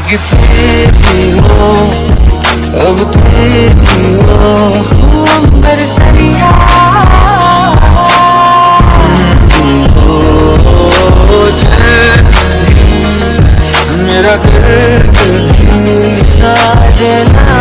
जिंदगी तेरी हो, अब तेरी हो, बरसरिया हो चैन मेरा दर्द भी साजना